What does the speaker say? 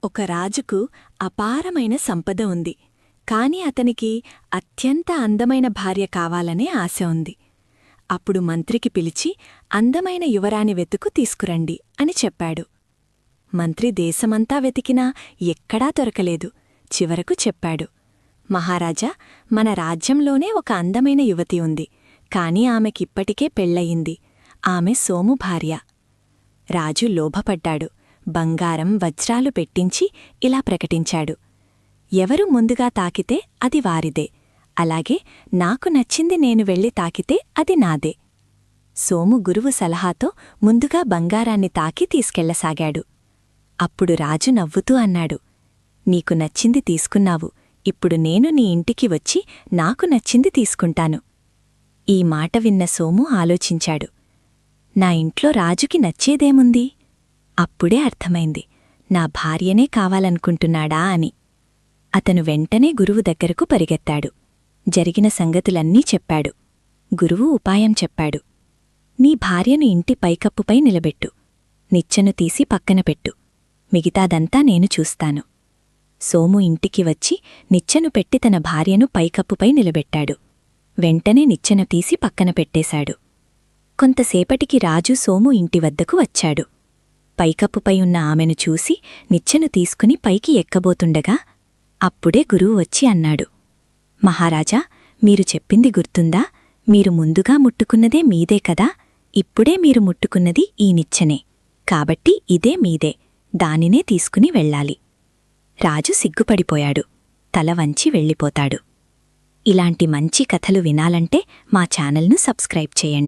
ఒక రాజుకు అపారమైన సంపద ఉంది. కాని అతనికి అత్యంత అందమైన భార్య కావాలనే ఆశ ఉంది. అప్పుడు మంత్రికి పిలిచి అందమైన యువరాణి వెతుకు తీసుకురండి అని చెప్పాడు. మంత్రి దేశమంతా వెతికినా ఎక్కడా దొరకలేదు. చివరకు చెప్పాడు, మహారాజా, మన రాజ్యంలోనే ఒక అందమైన యువతి ఉంది. కాని ఆమెకిప్పటికే పెళ్లయింది. ఆమె సోము భార్య. రాజు లోభపడ్డాడు. బంగారం వజ్రాలు పెట్టించి ఇలా ప్రకటించాడు, ఎవరు ముందుగా తాకితే అది వారిదే. అలాగే నాకు నచ్చింది నేను వెళ్ళి తాకితే అది నాదే. సోము గురువు సలహాతో ముందుగా బంగారాన్ని తాకి తీసుకెళ్లసాగాడు. అప్పుడు రాజు నవ్వుతూ అన్నాడు, నీకు నచ్చింది తీసుకున్నావు. ఇప్పుడు నేను నీ ఇంటికి వచ్చి నాకు నచ్చింది తీసుకుంటాను. ఈ మాట విన్న సోము ఆలోచించాడు. నా ఇంట్లో రాజుకి నచ్చేదేముంది? అప్పుడే అర్థమైంది, నా భార్యనే కావాలనుకుంటున్నాడా అని. అతను వెంటనే గురువు దగ్గరకు పరిగెత్తాడు. జరిగిన సంగతులన్నీ చెప్పాడు. గురువు ఉపాయం చెప్పాడు. నీ భార్యను ఇంటి పైకప్పుపై నిలబెట్టు. నిచ్చెను తీసి పక్కన పెట్టు. మిగతాదంతా నేను చూస్తాను. సోము ఇంటికి వచ్చి నిచ్చెను పెట్టి తన భార్యను పైకప్పుపై నిలబెట్టాడు. వెంటనే నిచ్చెను తీసి పక్కన పెట్టేశాడు. కొంతసేపటికి రాజు సోము ఇంటివద్దకు వచ్చాడు. పైకప్పుపై ఉన్న ఆమెను చూసి నిచ్చెను తీసుకుని పైకి ఎక్కబోతుండగా అప్పుడే గురువు వచ్చి అన్నాడు, మహారాజా, మీరు చెప్పింది గుర్తుందా? మీరు ముందుగా ముట్టుకున్నదే మీదే కదా. ఇప్పుడే మీరు ముట్టుకున్నది ఈ నిచ్చెనే. కాబట్టి ఇదే మీదే. దానినే తీసుకుని వెళ్ళాలి. రాజు సిగ్గుపడిపోయాడు. తల వంచి వెళ్ళిపోతాడు. ఇలాంటి మంచి కథలు వినాలంటే మా ఛానల్ను సబ్స్క్రైబ్ చేయండి.